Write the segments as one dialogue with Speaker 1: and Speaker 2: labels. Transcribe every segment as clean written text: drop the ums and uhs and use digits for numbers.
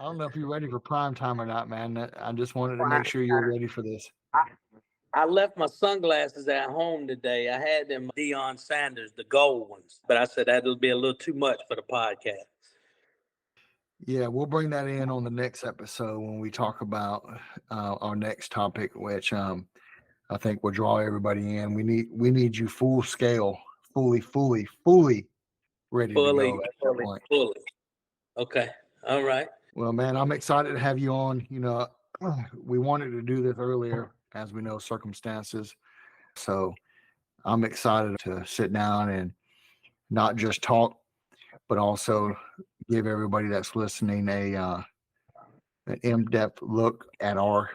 Speaker 1: don't know if you're ready for prime time or not, man. I just wanted to make
Speaker 2: Prime
Speaker 1: sure you're
Speaker 2: time.
Speaker 1: ready for this.
Speaker 2: I, I left my sunglasses at home today. I had them Deion Sanders, the gold ones, but I said that'll be a little too much for the podcast.
Speaker 1: Yeah, we'll bring that in on the next episode when we talk about our next topic, which I think will draw everybody in. We need you full scale, fully ready to
Speaker 2: Fully,
Speaker 1: go at that
Speaker 2: fully,
Speaker 1: point.
Speaker 2: fully. Okay. All right.
Speaker 1: Well, man, I'm excited to have you on. We wanted to do this earlier, as we know, circumstances. So I'm excited to sit down and not just talk, but also give everybody that's listening an in-depth look at our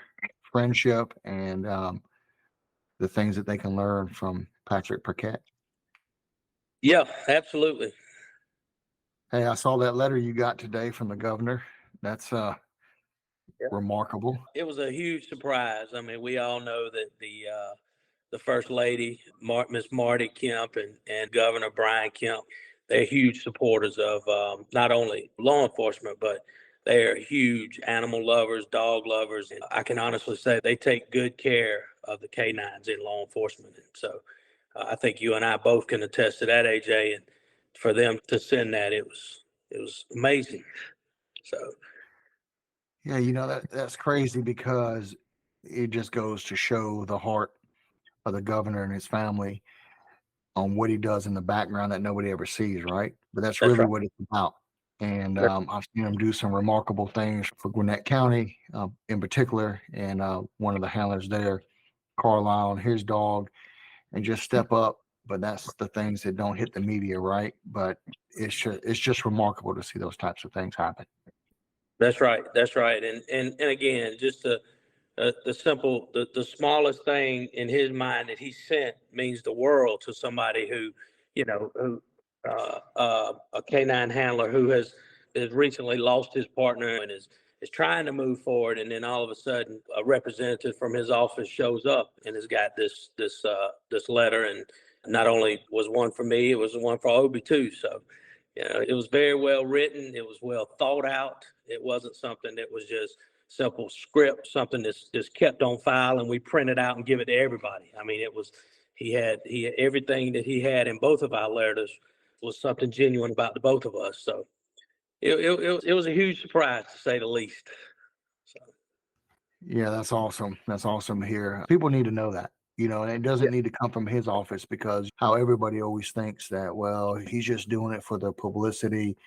Speaker 1: friendship and the things that they can learn from Paquette.
Speaker 2: Yeah, absolutely.
Speaker 1: Hey, I saw that letter you got today from the governor. That's
Speaker 2: Yeah.
Speaker 1: remarkable.
Speaker 2: It was a huge surprise. I mean, we all know that the first lady, Miss Marty Kemp, and Governor Brian Kemp, they're huge supporters of not only law enforcement, but they are huge animal lovers, dog lovers. And I can honestly say they take good care of the canines in law enforcement. And so I think you and I both can attest to that, AJ. And for them to send that, it was amazing. So
Speaker 1: Yeah, that's crazy because it just goes to show the heart of the governor and his family on what he does in the background that nobody ever sees, right? But that's
Speaker 2: that's
Speaker 1: really
Speaker 2: right.
Speaker 1: what it's about. And I've seen him do some remarkable things for Gwinnett County in particular, and one of the handlers there, Carlisle, and his dog, and just step up. But that's the things that don't hit the media, right? But it's just remarkable to see those types of things happen.
Speaker 2: That's right. That's right. And again, just the simple, the smallest thing in his mind that he sent means the world to somebody who, who a canine handler who has recently lost his partner and is trying to move forward, and then all of a sudden a representative from his office shows up and has got this letter, and not only was one for me, it was one for Obi too. So it was very well written. It was well thought out. It wasn't something that was just simple script, something that's just kept on file and we print it out and give it to everybody. I mean, he had everything that he had in both of our letters was something genuine about the both of us. So it was a huge surprise to say the least. So,
Speaker 1: Yeah, that's awesome. That's awesome to hear. People need to know that, and it doesn't
Speaker 2: yeah,
Speaker 1: need to come from his office because how everybody always thinks that, well, he's just doing it for the publicity.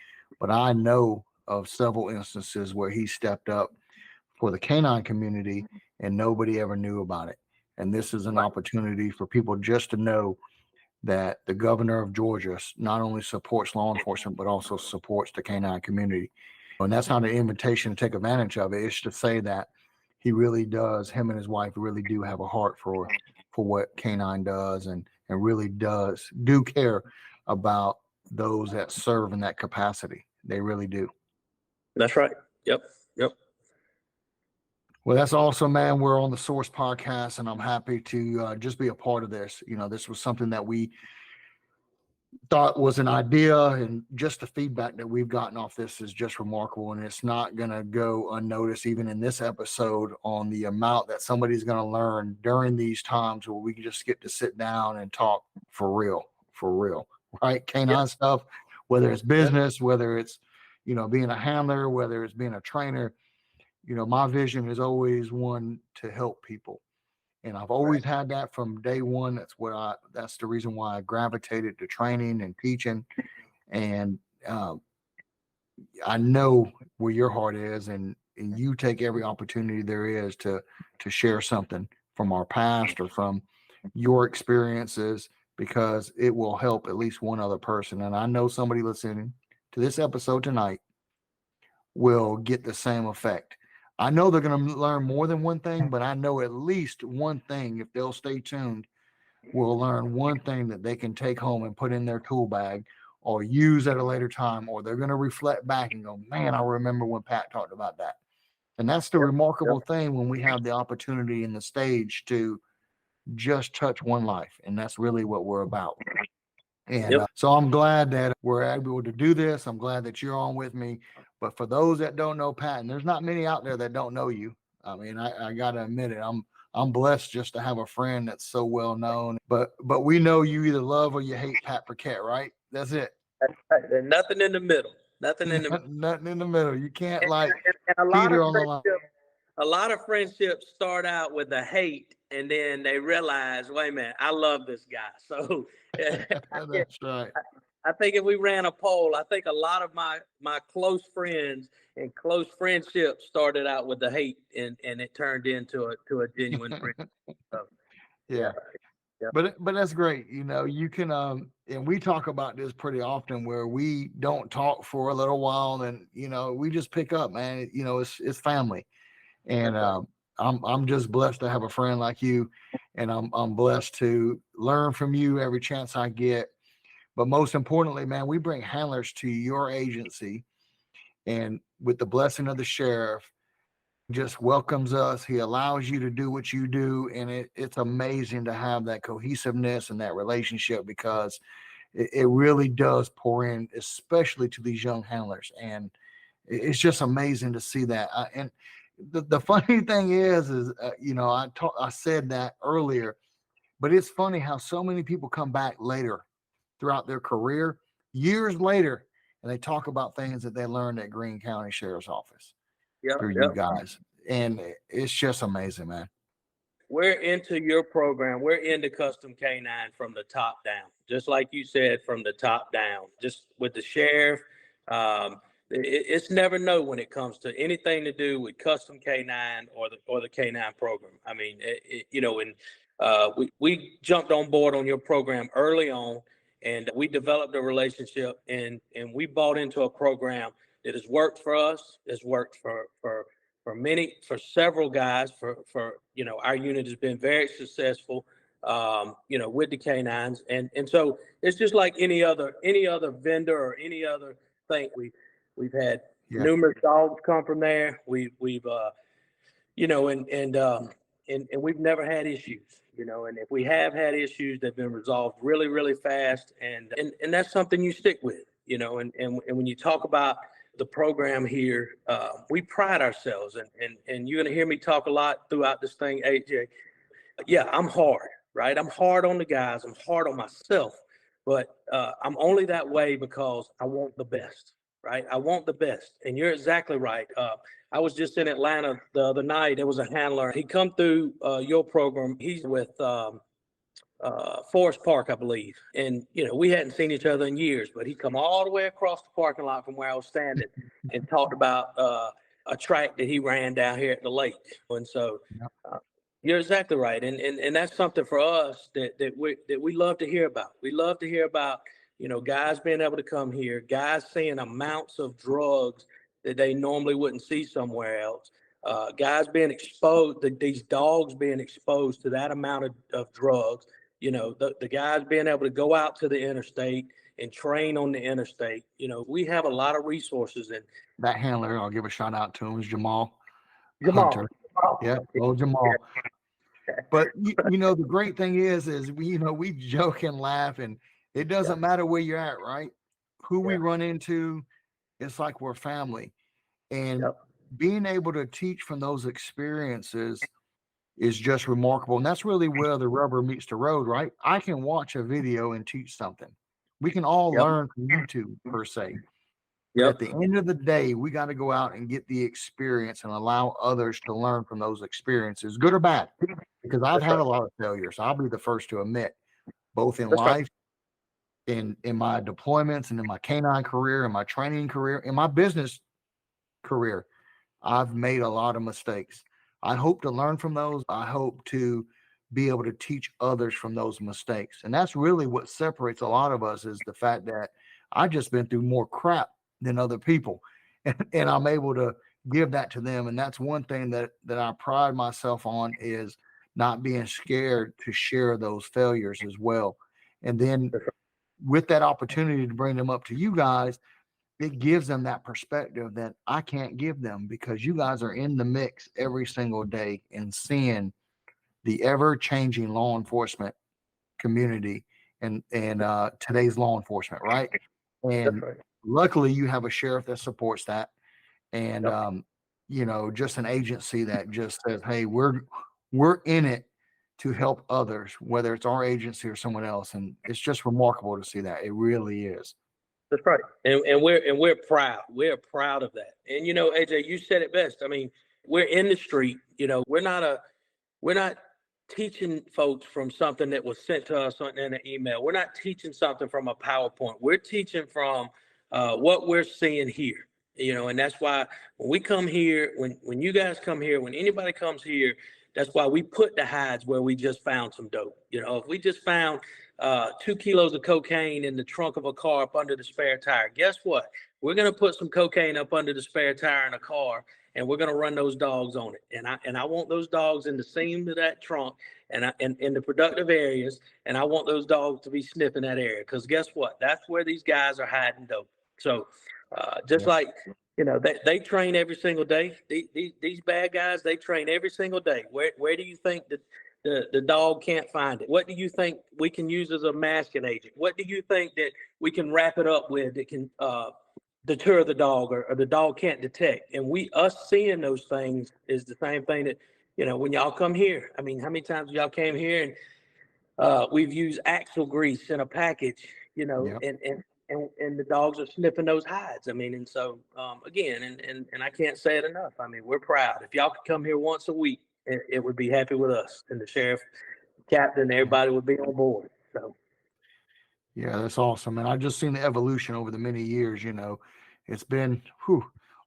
Speaker 1: But I know of several instances where he stepped up for the canine community and nobody ever knew about it. And this is an
Speaker 2: right.
Speaker 1: opportunity for people just to know that the governor of Georgia not only supports law enforcement, but also supports the canine community. And that's not an invitation to take advantage of it. It's to say that he really does, him and his wife really do have a heart for what Canine does and really do care about those that serve in that capacity. They really do.
Speaker 2: That's right. Yep. Yep.
Speaker 1: Well, that's awesome, man. We're on the Source podcast, and I'm happy to just be a part of this. This was something that we thought was an idea, and just the feedback that we've gotten off this is just remarkable, and it's not going to go unnoticed even in this episode on the amount that somebody's going to learn during these times where we can just get to sit down and talk for real, right?
Speaker 2: Yep.
Speaker 1: Canine stuff, whether it's
Speaker 2: Yep.
Speaker 1: business, whether it's being a handler, whether it's being a trainer. My vision is always one to help people. And I've
Speaker 2: Right.
Speaker 1: always had that from day one. That's the reason why I gravitated to training and teaching. And I know where your heart is, and you take every opportunity there is to share something from our past or from your experiences, because it will help at least one other person. And I know somebody listening to this episode tonight will get the same effect. I know they're going to learn more than one thing, but I know at least one thing, if they'll stay tuned, will learn one thing that they can take home and put in their tool bag or use at a later time, or they're going to reflect back and go, man, I remember when Pat talked about that. And that's the
Speaker 2: Yep. Yep.
Speaker 1: remarkable thing when we have the opportunity in the stage to just touch one life. And that's really what we're about. And
Speaker 2: Yep.
Speaker 1: so I'm glad that we're able to do this. I'm glad that you're on with me. But for those that don't know Pat, and there's not many out there that don't know you. I mean, I gotta admit it. I'm blessed just to have a friend that's so well known. But we know you either love or you hate Pat Paquette, right? That's it.
Speaker 2: There's nothing in the middle. Nothing in the middle.
Speaker 1: Nothing in the middle. You can't
Speaker 2: And,
Speaker 1: like
Speaker 2: and a lot
Speaker 1: Peter
Speaker 2: of
Speaker 1: on the line.
Speaker 2: a lot of friendships start out with a hate, and then they realize, wait a minute, I love this guy. So
Speaker 1: That's right.
Speaker 2: I think if we ran a poll, I think a lot of my close friends and close friendships started out with the hate, and it turned into a genuine friendship. So,
Speaker 1: Yeah.
Speaker 2: yeah.
Speaker 1: But that's great. You know, you can and we talk about this pretty often where we don't talk for a little while and you know, we just pick up, man. You know, it's family. And I'm just blessed to have a friend like you, and I'm blessed to learn from you every chance I get. But most importantly, man, we bring handlers to your agency, and with the blessing of the sheriff, just welcomes us. He allows you to do what you do, and it's amazing to have that cohesiveness and that relationship because it really does pour in, especially to these young handlers, and it's just amazing to see that. And the funny thing is you know, I said that earlier, but it's funny how so many people come back later throughout their career, years later, and they talk about things that they learned at Greene County Sheriff's Office through you guys. And it's just amazing, man.
Speaker 2: We're into your program. We're into Custom K9 from the top down, just like you said, from the top down. Just with the sheriff, it's never no when it comes to anything to do with Custom K9 or the K9 program. I mean, you know, and we jumped on board on your program early on, and we developed a relationship, and we bought into a program that has worked for us, has worked for several guys, for you know, our unit has been very successful, you know, with the K9s, and so it's just like any other vendor or any other thing. We've had numerous dogs come from there. We've you know, and we've never had issues, you know, and if we have had issues, they've been resolved really, really fast, and that's something you stick with, you know, and when you talk about the program here, we pride ourselves, and you're gonna hear me talk a lot throughout this thing, AJ. Yeah, I'm hard, right? I'm hard on the guys. I'm hard on myself, but I'm only that way because I want the best, right? I want the best, and you're exactly right. I was just in Atlanta the other night. There was a handler. He come through your program. He's with Forest Park, I believe. And, you know, we hadn't seen each other in years, but he come all the way across the parking lot from where I was standing and talked about a track that he ran down here at the lake. And so you're exactly right. And that's something for us that we love to hear about. We love to hear about, you know, guys being able to come here, guys seeing amounts of drugs that they normally wouldn't see somewhere else. Guys being exposed, these dogs being exposed to that amount of drugs. You know, the guys being able to go out to the interstate and train on the interstate. You know, we have a lot of resources. And
Speaker 1: that handler, I'll give a shout out to him, is Jamal.
Speaker 2: Jamal.
Speaker 1: Yeah, well, Jamal. But you know, the great thing is we joke and laugh, and it doesn't matter where you're at, right? Who we run into, it's like we're family. And being able to teach from those experiences is just remarkable. And that's really where the rubber meets the road, right? I can watch a video and teach something. We can all learn from YouTube per se. But at the end of the day, we got to go out and get the experience and allow others to learn from those experiences, good or bad. Because I've had a lot of failures. I'll be the first to admit, both in life, in my deployments, and in my canine career, in my training career, in my business career. I've made a lot of mistakes. I hope to learn from those. I hope to be able to teach others from those mistakes. And that's really what separates a lot of us, is the fact that I've just been through more crap than other people. And I'm able to give that to them. And that's one thing that I pride myself on, is not being scared to share those failures as well. And then with that opportunity to bring them up to you guys, it gives them that perspective that I can't give them, because you guys are in the mix every single day and seeing the ever-changing law enforcement community and today's law enforcement, right? And luckily you have a sheriff that supports that. and
Speaker 2: Yep.
Speaker 1: just an agency that just says, hey, we're in it to help others, whether it's our agency or someone else. And it's just remarkable to see that. It really is.
Speaker 2: That's right. And we're proud. We're proud of that. And AJ, you said it best. I mean, we're in the street. We're not teaching folks from something that was sent to us in an email. We're not teaching something from a PowerPoint. We're teaching from what we're seeing here. And that's why when we come here, when you guys come here, when anybody comes here, that's why we put the hides where we just found some dope. If we just found 2 kilos of cocaine in the trunk of a car up under the spare tire, guess what? We're going to put some cocaine up under the spare tire in a car, and we're going to run those dogs on it. And I want those dogs in the seam of that trunk and in the productive areas. And I want those dogs to be sniffing that area. Because guess what? That's where these guys are hiding dope. So just like, they train every single day. These bad guys, they train every single day. Where do you think that the dog can't find it? What do you think we can use as a masking agent? What do you think that we can wrap it up with that can deter the dog or the dog can't detect? And us seeing those things is the same thing that, when y'all come here. I mean, how many times y'all came here and we've used axle grease in a package,
Speaker 1: Yep.
Speaker 2: and the dogs are sniffing those hides. I mean, and so again, and I can't say it enough. I mean, we're proud. If y'all could come here once a week, it would be happy with us, and the sheriff, captain, everybody would be on board. So
Speaker 1: Yeah, that's awesome. And I've just seen the evolution over the many years. It's been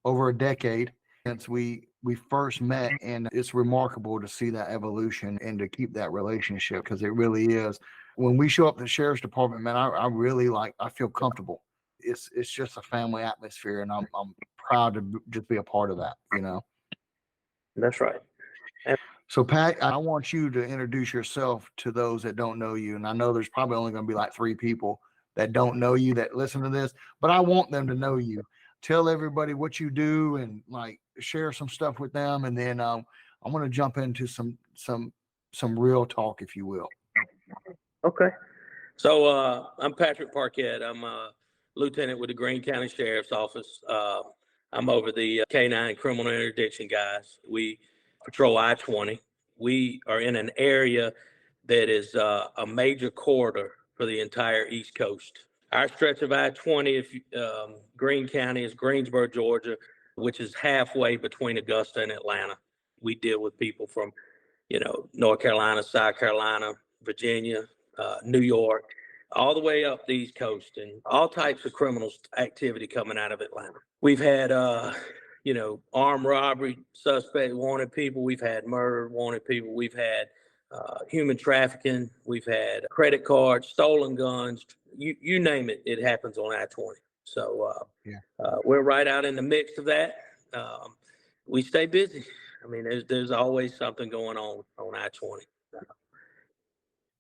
Speaker 1: over a decade since we first met, and it's remarkable to see that evolution and to keep that relationship, because it really is. When we show up at the sheriff's department, man, I really I feel comfortable. It's just a family atmosphere, and I'm proud to just be a part of that.
Speaker 2: that's right.
Speaker 1: So, Pat, I want you to introduce yourself to those that don't know you. And I know there's probably only going to be like 3 people that don't know you that listen to this, but I want them to know you. Tell everybody what you do and share some stuff with them. And then I want to jump into some real talk, if you will.
Speaker 2: Okay. So I'm Patrick Paquette. I'm a lieutenant with the Greene County Sheriff's Office. I'm over the Canine criminal interdiction guys. We patrol I-20. We are in an area that is a major corridor for the entire East Coast. Our stretch of I-20, Greene County, is Greensboro, Georgia, which is halfway between Augusta and Atlanta. We deal with people from, North Carolina, South Carolina, Virginia, New York, all the way up the East Coast, and all types of criminal activity coming out of Atlanta. We've had, armed robbery suspect wanted people. We've had murder wanted people. We've had human trafficking. We've had credit cards, stolen guns. You name it, it happens on I-20. So we're right out in the mix of that. We stay busy. I mean, there's always something going on I-20.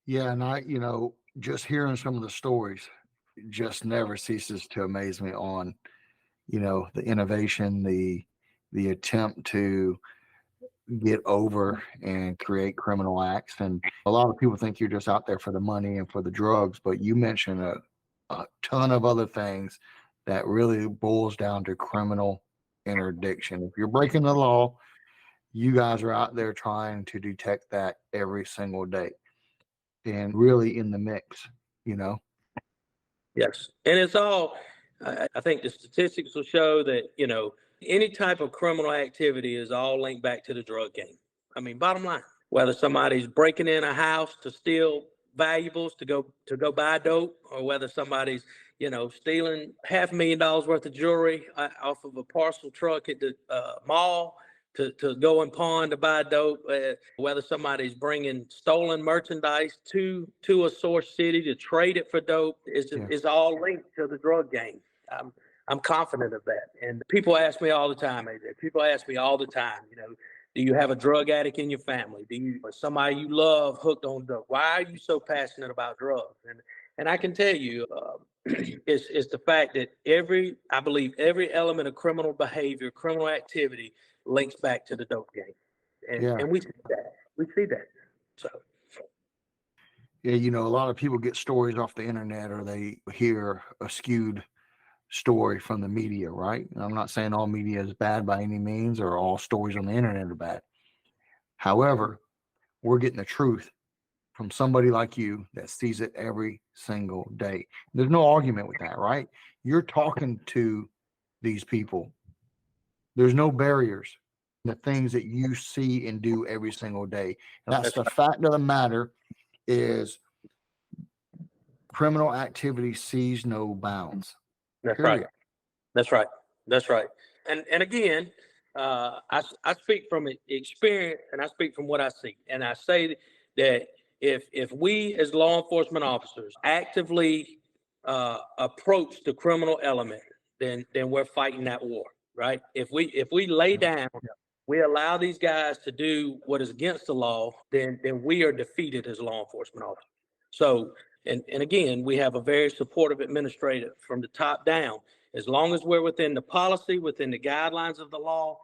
Speaker 1: Yeah, and just hearing some of the stories just never ceases to amaze me on, the innovation, the attempt to get over and create criminal acts. And a lot of people think you're just out there for the money and for the drugs, but you mentioned a ton of other things that really boils down to criminal interdiction. If you're breaking the law, you guys are out there trying to detect that every single day and really in the mix,
Speaker 2: Yes. And it's all, I think the statistics will show that, any type of criminal activity is all linked back to the drug game. I mean, bottom line, whether somebody's breaking in a house to steal valuables to go buy dope, or whether somebody's, stealing $500,000 worth of jewelry off of a parcel truck at the mall to go and pawn to buy dope, whether somebody's bringing stolen merchandise to a source city to trade it for dope, is all linked to the drug game. I'm confident of that. And people ask me all the time, AJ. People ask me all the time, do you have a drug addict in your family? Or somebody you love hooked on dope? Why are you so passionate about drugs? And I can tell you, it's the fact that I believe every element of criminal behavior, criminal activity links back to the dope game. And we see that. We see that. So.
Speaker 1: Yeah, a lot of people get stories off the internet, or they hear a skewed story from the media, right? And I'm not saying all media is bad by any means or all stories on the internet are bad. However, we're getting the truth from somebody like you that sees it every single day. There's no argument with that, right? You're talking to these people. There's no barriers. The things that you see and do every single day. And that's the fact of the matter is criminal activity sees no bounds.
Speaker 2: That's
Speaker 1: Period.
Speaker 2: right. That's right. That's right. And again, I speak from experience, and I speak from what I see, and I say that if we as law enforcement officers actively approach the criminal element, then we're fighting that war, right? If we lay down, we allow these guys to do what is against the law, then we are defeated as law enforcement officers. So, and again, we have a very supportive administrator from the top down. As long as we're within the policy, within the guidelines of the law,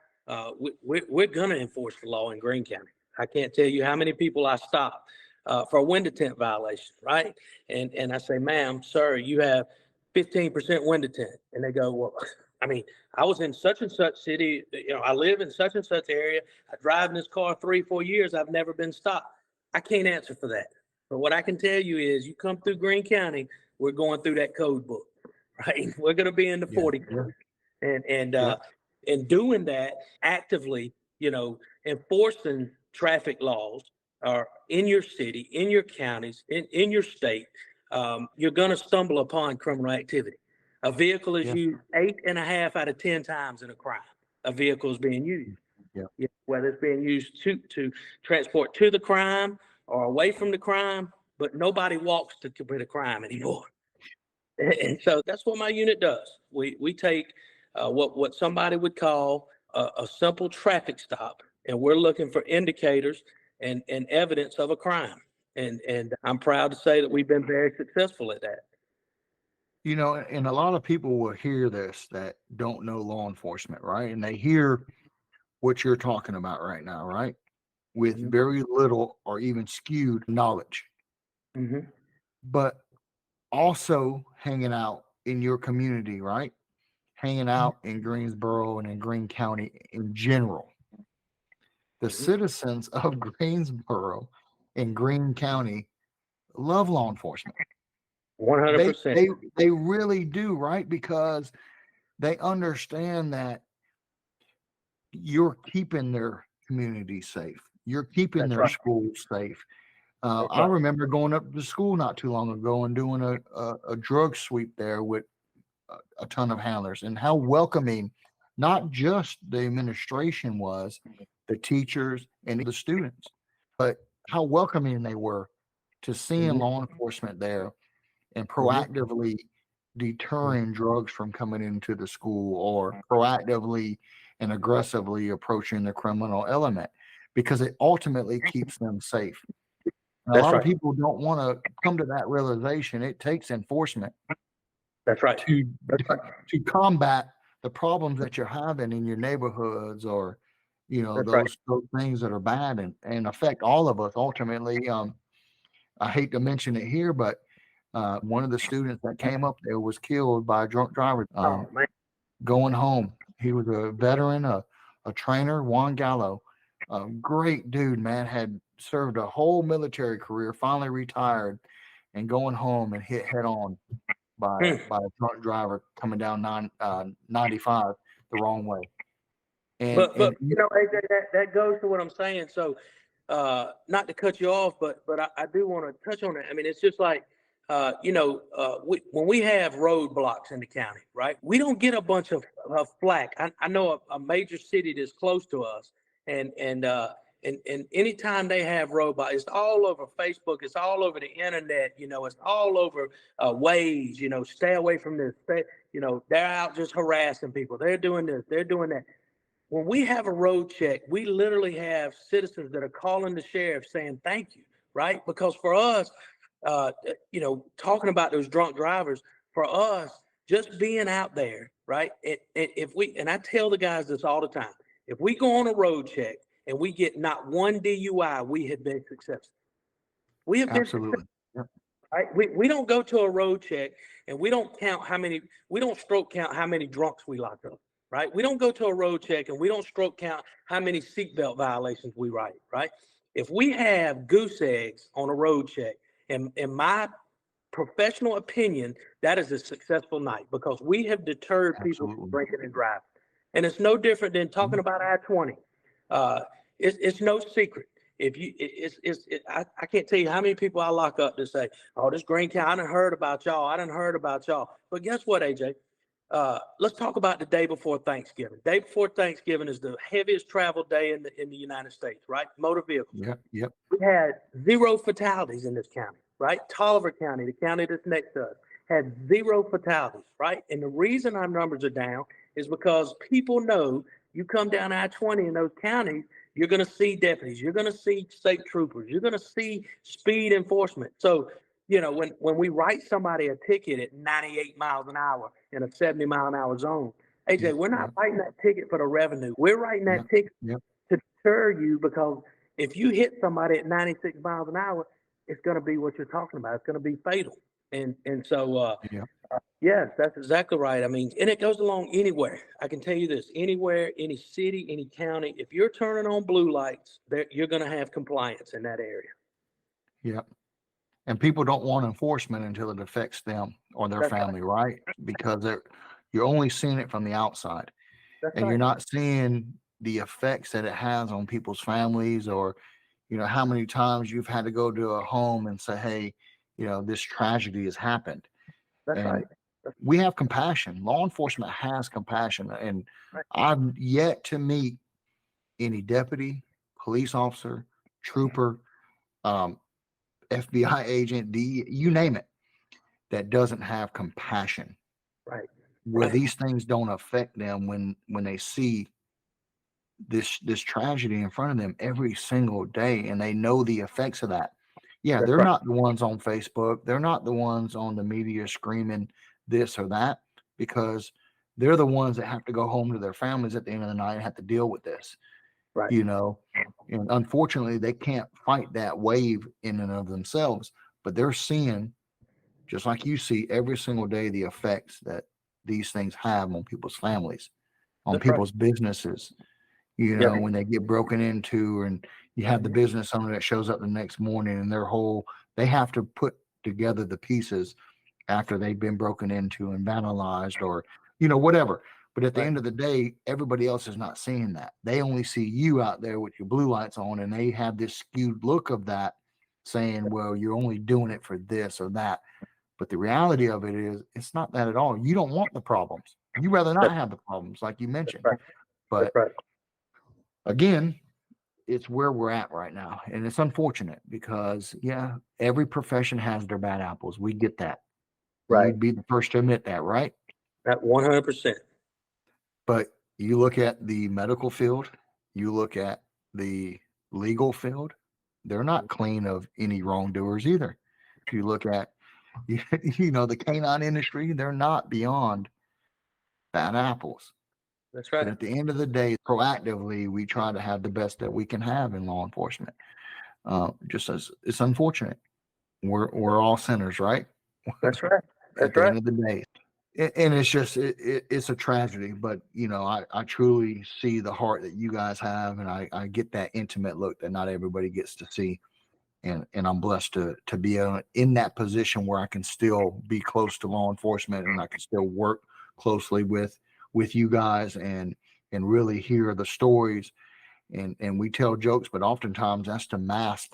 Speaker 2: we're going to enforce the law in Greene County. I can't tell you how many people I stop for a window tint violation, right? And I say, ma'am, sir, you have 15% window tint. And they go, well, I mean, I was in such and such city, I live in such and such area. I drive in this car 3-4 years. I've never been stopped. I can't answer for that. But what I can tell you is you come through Greene County, we're going through that code book. Right, we're going to be in the 40, and in doing that actively, enforcing traffic laws are in your city, in your counties, in your state. You're going to stumble upon criminal activity. A vehicle is used 8.5 out of 10 times in a crime. A vehicle is being used, whether it's being used to transport to the crime or away from the crime, but nobody walks to commit a crime anymore. And so that's what my unit does. We take what somebody would call a simple traffic stop, and we're looking for indicators and evidence of a crime. And I'm proud to say that we've been very successful at that.
Speaker 1: And a lot of people will hear this that don't know law enforcement, right? And they hear what you're talking about right now, right? With very little or even skewed knowledge. But also hanging out in your community, right? Hanging out in Greensboro and in Greene County in general. The citizens of Greensboro and Greene County love law enforcement.
Speaker 2: 100%.
Speaker 1: They really do, right? Because they understand that you're keeping their community safe. You're keeping their schools safe. I remember going up to school not too long ago and doing a drug sweep there with a ton of handlers, and how welcoming not just the administration was, the teachers and the students, but how welcoming they were to seeing law enforcement there and proactively deterring drugs from coming into the school or proactively and aggressively approaching the criminal element, because it ultimately keeps them safe. And a lot of people don't want to come to that realization. It takes enforcement.
Speaker 2: That's right.
Speaker 1: To combat the problems that you're having in your neighborhoods, or those things that are bad and affect all of us ultimately. I hate to mention it here, but one of the students that came up there was killed by a drunk driver going home. He was a veteran, a trainer, Juan Gallo. Great dude, man, had served a whole military career, finally retired, and going home and hit head on by a drunk driver coming down 95 the wrong way.
Speaker 2: But AJ, that goes to what I'm saying. So not to cut you off, but I do want to touch on it. I mean, it's just like when we have roadblocks in the county, right? We don't get a bunch of flack. I know a major city that's close to us, and anytime they have roadblocks, it's all over Facebook, it's all over the internet, it's all over ways, stay away from this. They're out just harassing people. They're doing this, they're doing that. When we have a road check, we literally have citizens that are calling the sheriff saying thank you, right? Because for us, talking about those drunk drivers, for us, just being out there, right? And I tell the guys this all the time, if we go on a road check and we get not one DUI, we have been successful. We have been
Speaker 1: absolutely.
Speaker 2: successful. Right? We don't go to a road check and we don't stroke count how many drunks we lock up, right? We don't go to a road check and we don't stroke count how many seatbelt violations we write, right? If we have goose eggs on a road check, in my professional opinion, that is a successful night because we have deterred people from
Speaker 1: Absolutely.
Speaker 2: drinking and driving. And it's no different than talking about I-20. It's no secret. If you, I can't tell you how many people I lock up to say, "Oh, this Green County, I done heard about y'all. I done heard about y'all." But guess what, AJ? Let's talk about the day before Thanksgiving. Day before Thanksgiving is the heaviest travel day in the United States, right? Motor vehicles.
Speaker 1: Yep.
Speaker 2: We had 0 fatalities in this county, right? Tolliver County, the county that's next to us, had 0 fatalities, right? And the reason our numbers are down is because people know you come down I-20 in those counties, you're going to see deputies, you're going to see state troopers, you're going to see speed enforcement. So, when we write somebody a ticket at 98 miles an hour in a 70-mile-an-hour zone, AJ, we're not writing that ticket for the revenue. We're writing that ticket to deter you because if you hit somebody at 96 miles an hour, it's going to be what you're talking about. It's going to be fatal. And so, yes, that's exactly right. I mean, and it goes along anywhere. I can tell you this, anywhere, any city, any county, if you're turning on blue lights, you're going to have compliance in that area.
Speaker 1: Yep. And people don't want enforcement until it affects them or their family, right? Because you're only seeing it from the outside, and you're not seeing the effects that it has on people's families, or how many times you've had to go to a home and say, hey, this tragedy has happened. And we have compassion. Law enforcement has compassion, and I've yet to meet any deputy, police officer, trooper, FBI agent, you name it, that doesn't have compassion.
Speaker 2: Right.
Speaker 1: Where these things don't affect them when they see this tragedy in front of them every single day, and they know the effects of that. Yeah, they're not the ones on Facebook. They're not the ones on the media screaming this or that, because they're the ones that have to go home to their families at the end of the night and have to deal with this.
Speaker 2: Right.
Speaker 1: And unfortunately, they can't fight that wave in and of themselves, but they're seeing, just like you see every single day, the effects that these things have on people's families, on people's businesses. When they get broken into, and you have the business owner that shows up the next morning and they have to put together the pieces after they've been broken into and vandalized, or, whatever. But at the end of the day, everybody else is not seeing that. They only see you out there with your blue lights on, and they have this skewed look of that, saying, well, you're only doing it for this or that. But the reality of it is, it's not that at all. You don't want the problems. You rather not have the problems, like you mentioned. But again, it's where we're at right now. And it's unfortunate because, every profession has their bad apples. We get that.
Speaker 2: Right.
Speaker 1: You'd be the first to admit that, right?
Speaker 2: At 100%.
Speaker 1: But you look at the medical field, you look at the legal field, they're not clean of any wrongdoers either. If you look at, the canine industry, they're not beyond bad apples.
Speaker 2: That's right.
Speaker 1: But at the end of the day, proactively, we try to have the best that we can have in law enforcement. Just as it's unfortunate, we're all sinners, right?
Speaker 2: That's right.
Speaker 1: At the end of the day, and it's just it's a tragedy. But I truly see the heart that you guys have, and I get that intimate look that not everybody gets to see. And I'm blessed to be in that position where I can still be close to law enforcement, and I can still work closely with you guys, and really hear the stories, and we tell jokes, but oftentimes that's to mask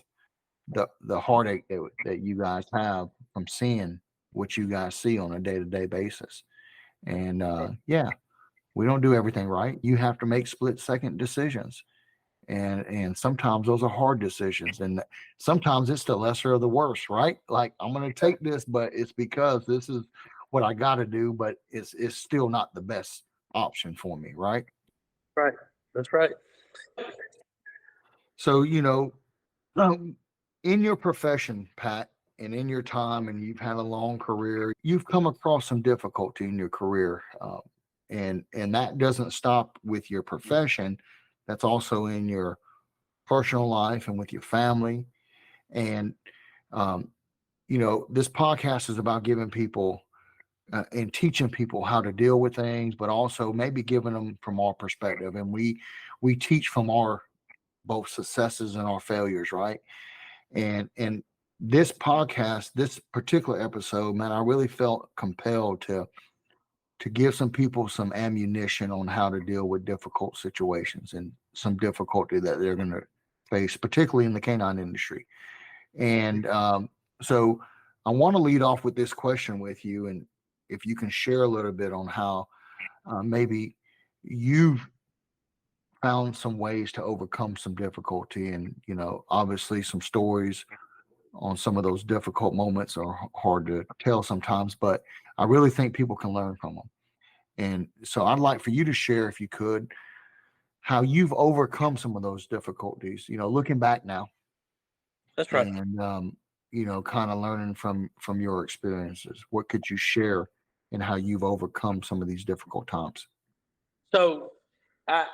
Speaker 1: the heartache that you guys have from seeing what you guys see on a day-to-day basis. And we don't do everything right. You have to make split-second decisions. And sometimes those are hard decisions, and sometimes it's the lesser of the worst, right? Like, I'm going to take this, but it's because this is what I got to do, but it's still not the best option for me, right?
Speaker 2: Right. That's right.
Speaker 1: So, in your profession, Pat, and in your time, and you've had a long career, you've come across some difficulty in your career, and that doesn't stop with your profession. That's also in your personal life and with your family. And this podcast is about giving people and teaching people how to deal with things, but also maybe giving them from our perspective. And we teach from our both successes and our failures, right? And this podcast, this particular episode, man, I really felt compelled to give some people some ammunition on how to deal with difficult situations and some difficulty that they're going to face, particularly in the canine industry. And so I want to lead off with this question with you, and if you can share a little bit on how maybe you've found some ways to overcome some difficulty, and obviously some stories on some of those difficult moments are hard to tell sometimes, but I really think people can learn from them. And so I'd like for you to share, if you could, how you've overcome some of those difficulties, looking back now.
Speaker 2: That's right.
Speaker 1: And, kind of learning from your experiences. What could you share in how you've overcome some of these difficult times?
Speaker 2: So I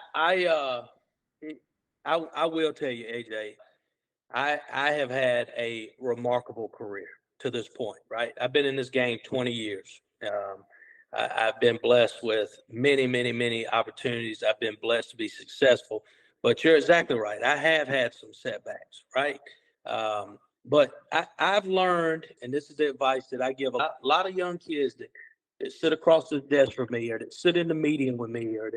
Speaker 2: will tell you, AJ, I have had a remarkable career to this point, right? I've been in this game 20 years. I've been blessed with many, many, many opportunities. I've been blessed to be successful. But you're exactly right. I have had some setbacks, right? But I've learned, and this is the advice that I give a lot of young kids that sit across the desk from me, or that sit in the meeting with me, or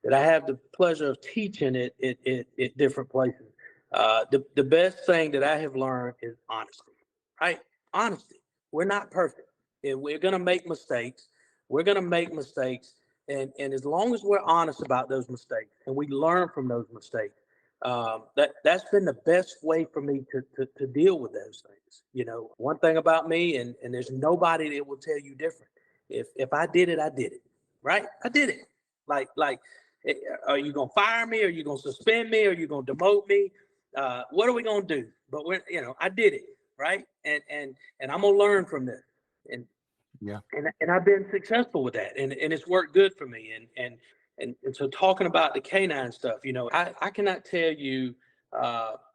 Speaker 2: that I have the pleasure of teaching at different places. The best thing that I have learned is honesty, right? Honesty. We're not perfect, and we're going to make mistakes. We're going to make mistakes. And as long as we're honest about those mistakes and we learn from those mistakes, that's been the best way for me to deal with those things. One thing about me, and there's nobody that will tell you different. If I did it, I did it, right? I did it. Like, are you going to fire me? Are you going to suspend me? Are you going to demote me? What are we going to do? But I did it, right? And I'm going to learn from this. And
Speaker 1: yeah,
Speaker 2: and I've been successful with that, and it's worked good for me. And so talking about the canine stuff, I cannot tell you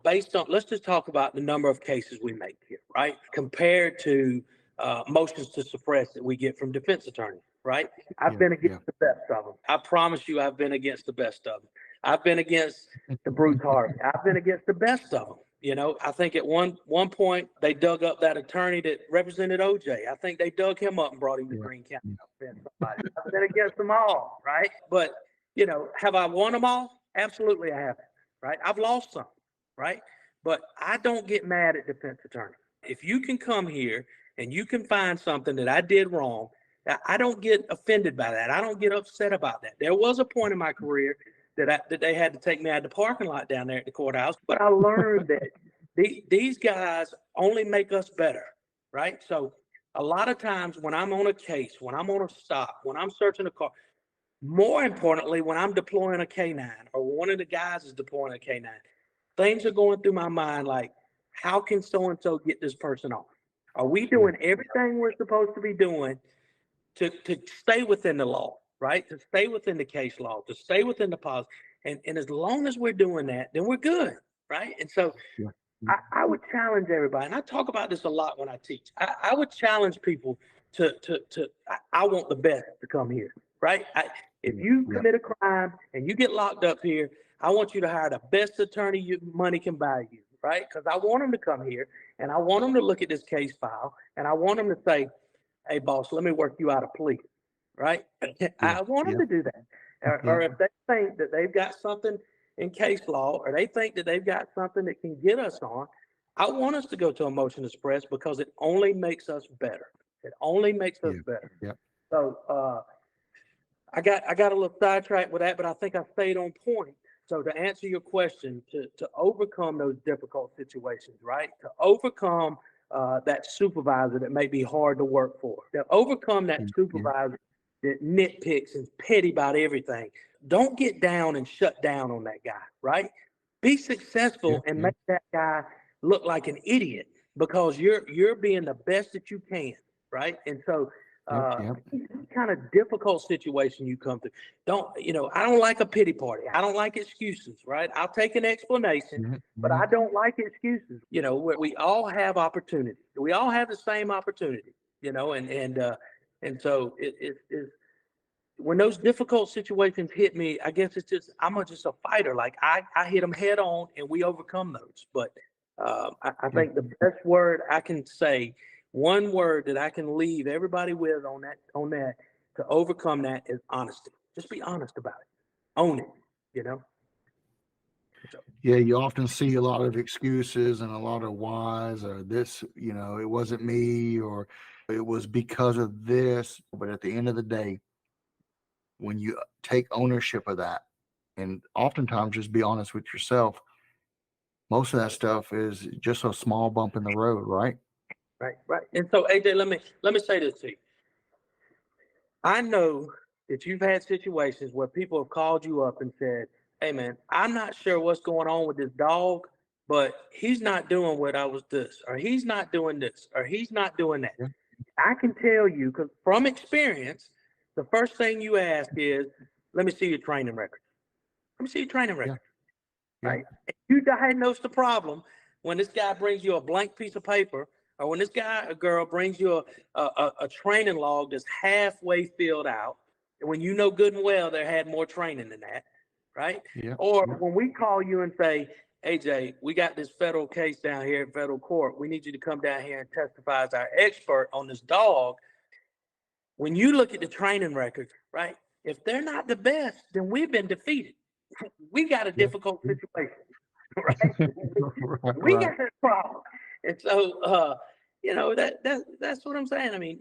Speaker 2: based on, let's just talk about the number of cases we make here, right? Compared to motions to suppress that we get from defense attorneys, right? I've been against the best of them. I promise you, I've been against the best of them. I've been against the Bruce Harvey. I've been against the best of them. I think at one point they dug up that attorney that represented OJ. I think they dug him up and brought him to Greene County. I've been against them all, right? But, have I won them all? Absolutely I haven't, right? I've lost some, right? But I don't get mad at defense attorneys. If you can come here and you can find something that I did wrong, I don't get offended by that. I don't get upset about that. There was a point in my career that they had to take me out of the parking lot down there at the courthouse. But I learned that these guys only make us better, right? So a lot of times when I'm on a case, when I'm on a stop, when I'm searching a car, more importantly, when I'm deploying a K9 or one of the guys is deploying a K9, things are going through my mind like, how can so-and-so get this person off? Are we doing everything we're supposed to be doing to stay within the law? Right? To stay within the case law, to stay within the policy. And as long as we're doing that, then we're good. Right? And so I would challenge everybody, and I talk about this a lot when I teach. I would challenge people to I want the best to come here. Right? If you commit a crime and you get locked up here, I want you to hire the best attorney money can buy you. Right? Because I want them to come here, and I want them to look at this case file, and I want them to say, hey, boss, let me work you out a plea. Right? I want them to do that. Or if they think that they've got something in case law, or they think that they've got something that can get us on, I want us to go to a motion to suppress because it only makes us better. It only makes us better. So I got a little sidetracked with that, but I think I stayed on point. So to answer your question, to overcome those difficult situations, right? To overcome that supervisor that may be hard to work for, to overcome that supervisor that nitpicks and petty about everything. Don't get down and shut down on that guy, right? Be successful and make that guy look like an idiot because you're being the best that you can, right? And so
Speaker 1: Yep. Yep.
Speaker 2: kind of difficult situation you come through. I don't like a pity party. I don't like excuses, right? I'll take an explanation,
Speaker 1: Mhm,
Speaker 2: but
Speaker 1: mhm.
Speaker 2: I don't like excuses. We all have opportunity. We all have the same opportunity, and so it's when those difficult situations hit me, I guess it's just just a fighter. Like I hit them head on, and we overcome those. But I
Speaker 1: Yeah.
Speaker 2: think the best word I can say, one word that I can leave everybody with on that to overcome that is honesty. Just be honest about it. Own it. You know. So,
Speaker 1: Yeah, you often see a lot of excuses and a lot of whys, or this, it wasn't me, or it was because of this. But at the end of the day, when you take ownership of that, and oftentimes just be honest with yourself, most of that stuff is just a small bump in the road, right?
Speaker 2: right, right. And so, AJ, let me say this to you. I know that you've had situations where people have called you up and said, "Hey, man, I'm not sure what's going on with this dog, but he's not doing what I was this, or he's not doing this, or he's not doing that."
Speaker 1: Yeah.
Speaker 2: I can tell you, because from experience, the first thing you ask is, "Let me see your training record. Let me see your training
Speaker 1: Yeah.
Speaker 2: record."
Speaker 1: Yeah.
Speaker 2: Right? If you diagnose the problem when this guy brings you a blank piece of paper, or when this guy or girl brings you a training log that's halfway filled out, and when you know good and well they had more training than that, right?
Speaker 1: Yeah.
Speaker 2: Or
Speaker 1: Yeah.
Speaker 2: when we call you and say, "AJ, we got this federal case down here in federal court. We need you to come down here and testify as our expert on this dog." When you look at the training records, right? If they're not the best, then we've been defeated. We got a
Speaker 1: Yeah.
Speaker 2: difficult situation, right?
Speaker 1: Right.
Speaker 2: We
Speaker 1: Right.
Speaker 2: got this problem. And so, that's what I'm saying. I mean,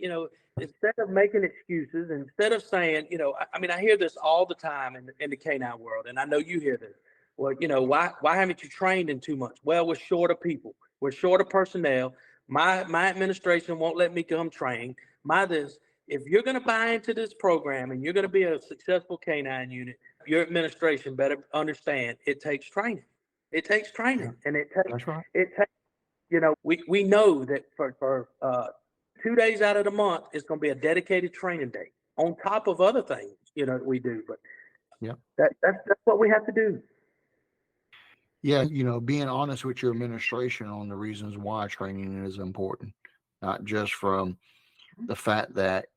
Speaker 2: instead of making excuses, instead of saying, I hear this all the time in the canine world, and I know you hear this. Well, why haven't you trained in 2 months? Well, we're short of people. We're short of personnel. My administration won't let me come train. My this. If you're going to buy into this program and you're going to be a successful canine unit, your administration better understand it takes training. It takes
Speaker 1: Yeah.
Speaker 2: training, and
Speaker 1: That's right.
Speaker 2: it takes. We know that for 2 days out of the month, it's going to be a dedicated training day on top of other things we do. But
Speaker 1: Yeah.
Speaker 2: that's what we have to do.
Speaker 1: Yeah. Being honest with your administration on the reasons why training is important, not just from the fact that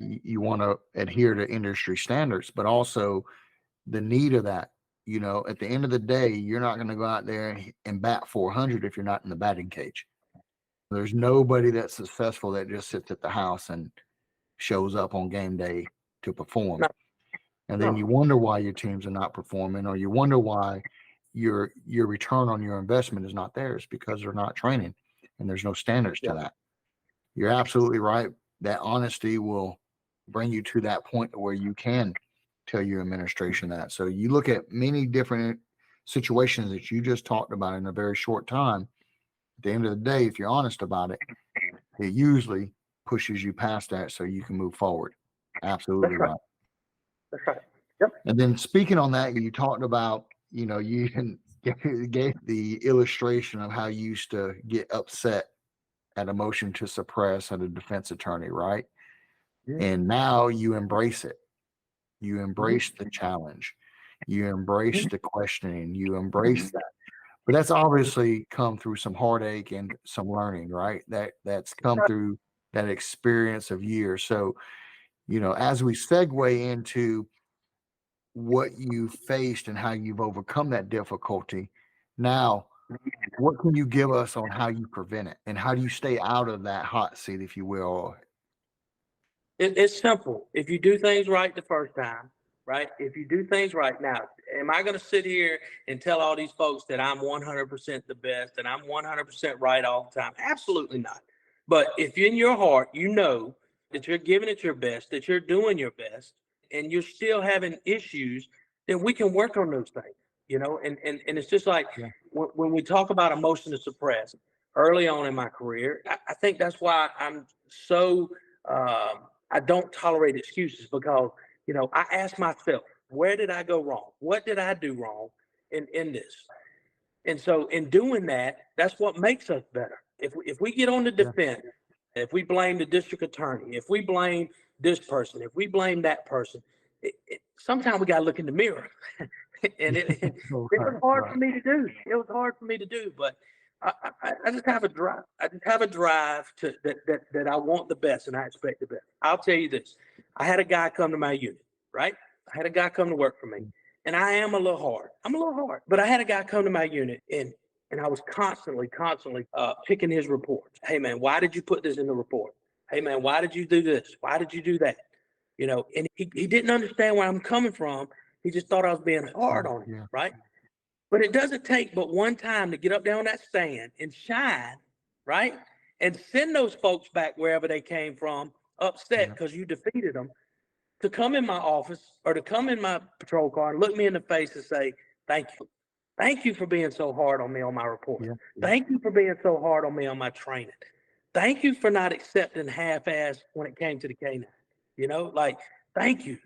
Speaker 1: you want to adhere to industry standards, but also the need of that. At the end of the day, you're not going to go out there and bat 400 if you're not in the batting cage. There's nobody that's successful that just sits at the house and shows up on game day to perform.
Speaker 2: No,
Speaker 1: And then you
Speaker 2: no,
Speaker 1: wonder why your teams are not performing, or you wonder why your return on your investment is not there. It's because they're not training, and there's no standards to
Speaker 2: yeah,
Speaker 1: that. You're absolutely right. That honesty will bring you to that point where you can tell your administration that. So you look at many different situations that you just talked about in a very short time. At the end of the day, if you're honest about it, it usually pushes you past that so you can move forward.
Speaker 2: that's
Speaker 1: Absolutely
Speaker 2: right.
Speaker 1: right.
Speaker 2: That's right. Yep.
Speaker 1: And then speaking on that, you talked about, you gave the illustration of how you used to get upset at a motion to suppress at a defense attorney, right?
Speaker 2: Mhm.
Speaker 1: And now you embrace it. You
Speaker 2: Mhm.
Speaker 1: embrace the challenge. You embrace
Speaker 2: Mhm.
Speaker 1: the questioning. You embrace that. But that's obviously come through some heartache and some learning, right? That's come through that experience of years. So, as we segue into what you faced and how you've overcome that difficulty, now what can you give us on how you prevent it and how do you stay out of that hot seat, if you will?
Speaker 2: It's simple. If you do things right the first time, right? If you do things right now, am I going to sit here and tell all these folks that I'm 100% the best and I'm 100% right all the time? Absolutely not. But if in your heart you know that you're giving it your best, that you're doing your best, and you're still having issues, then we can work on those things. And it's just like
Speaker 1: Yeah.
Speaker 2: when we talk about emotion to suppress early on in my career, I think that's why I'm so. I don't tolerate excuses because, I ask myself, where did I go wrong? What did I do wrong in this? And so in doing that, that's what makes us better. If we get on the
Speaker 1: Yeah.
Speaker 2: defense If we blame the district attorney, if we blame this person, if we blame that person, sometimes we got to look in the mirror. And it was hard for me to do. It was hard for me to do, but I just have a drive. I just have a drive to that I want the best and I expect the best. I'll tell you this. I had a guy come to my unit, right? I had a guy come to work for me. And I am a little hard. I'm a little hard. But I had a guy come to my unit and I was constantly picking his reports. Hey man, why did you put this in the report? Hey man, why did you do this? Why did you do that? You know, and he didn't understand where I'm coming from. He just thought I was being hard on him, right? But it doesn't take but one time to get up there on that stand and shine, right? And send those folks back wherever they came from, upset because you defeated them, to come in my office or to come in my patrol car and look me in the face and say, thank you. Thank you for being so hard on me on my report. Thank you for being so hard on me on my training. Thank you for not accepting half-ass when it came to the K9. You know, like, thank you,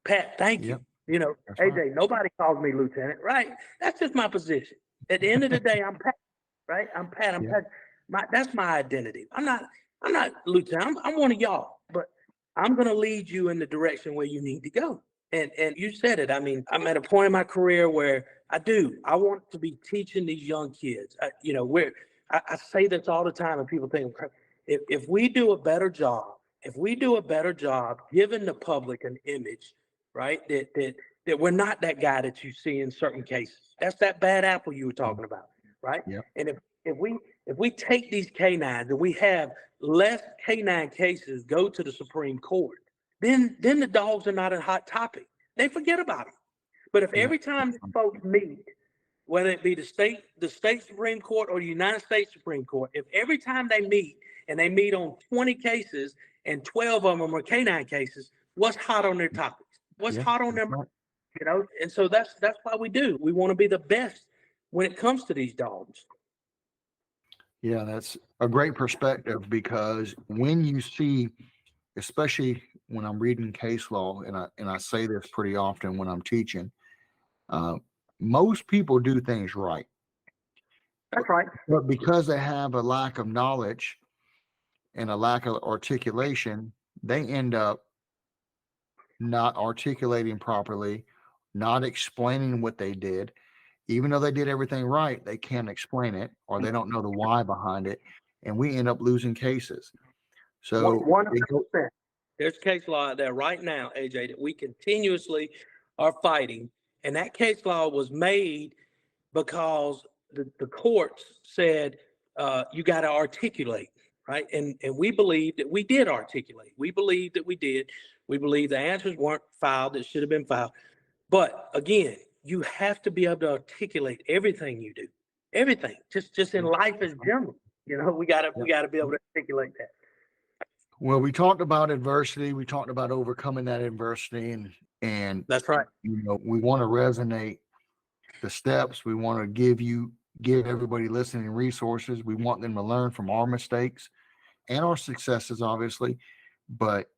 Speaker 2: Pat, thank you. You know,
Speaker 1: That's
Speaker 2: AJ,
Speaker 1: right.
Speaker 2: nobody calls me lieutenant, right? That's just my position. At the end of the day, I'm Pat, right? I'm Pat. I'm Pat. That's my identity. I'm not lieutenant. I'm one of y'all, but I'm going to lead you in the direction where you need to go. And you said it. I mean, I'm at a point in my career where I want to be teaching these young kids. You know, I say this all the time and people think, if we do a better job, giving the public an image, right, that we're not that guy that you see in certain cases. That's that bad apple you were talking about, right? And if we take these K9s and we have less K9 cases go to the Supreme Court, then the dogs are not a hot topic. They forget about them. But if every time these folks meet, whether it be the state Supreme Court or the United States Supreme Court, if every time they meet and they meet on 20 cases and 12 of them are K9 cases, what's hot on their topics? What's hot on their, you know? And so that's why we do. We want to be the best when it comes to these dogs.
Speaker 1: Yeah, that's a great perspective, because when you see, especially when I'm reading case law, and I say this pretty often when I'm teaching, most people do things right.
Speaker 2: That's right.
Speaker 1: But because they have a lack of knowledge and a lack of articulation, they end up not articulating properly, not explaining what they did. Even though they did everything right, they can't explain it, or they don't know the why behind it, and we end up losing cases. So
Speaker 2: 100%. There's case law out there right now, AJ, that we continuously are fighting, and that case law was made because the courts said you got to articulate, right? And we believe that we did articulate. We believe that we did. We believe the answers weren't filed that should have been filed. But again, you have to be able to articulate everything you do, everything, just in life as general. You know, we gotta be able to articulate that.
Speaker 1: Well, we talked about adversity. We talked about overcoming that adversity, and
Speaker 2: That's right.
Speaker 1: You know, we want to resonate the steps. We want to give everybody listening resources. We want them to learn from our mistakes and our successes, obviously, but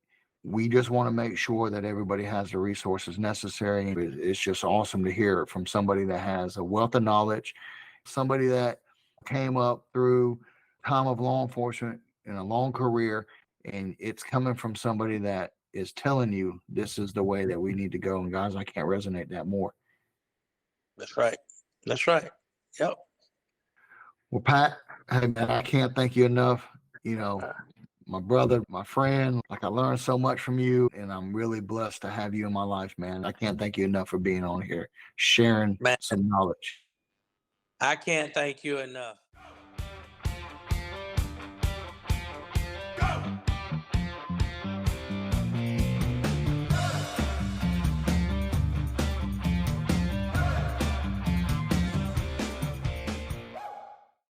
Speaker 1: we just want to make sure that everybody has the resources necessary. It's just awesome to hear it from somebody that has a wealth of knowledge, somebody that came up through time of law enforcement in a long career, and it's coming from somebody that is telling you this is the way that we need to go. And guys, I can't resonate that more.
Speaker 2: That's right. That's right. Yep.
Speaker 1: Well, Pat, hey man, I can't thank you enough. You know, my brother, my friend, like I learned so much from you, and I'm really blessed to have you in my life, man. I can't thank you enough for being on here, sharing some knowledge.
Speaker 2: I can't thank you enough.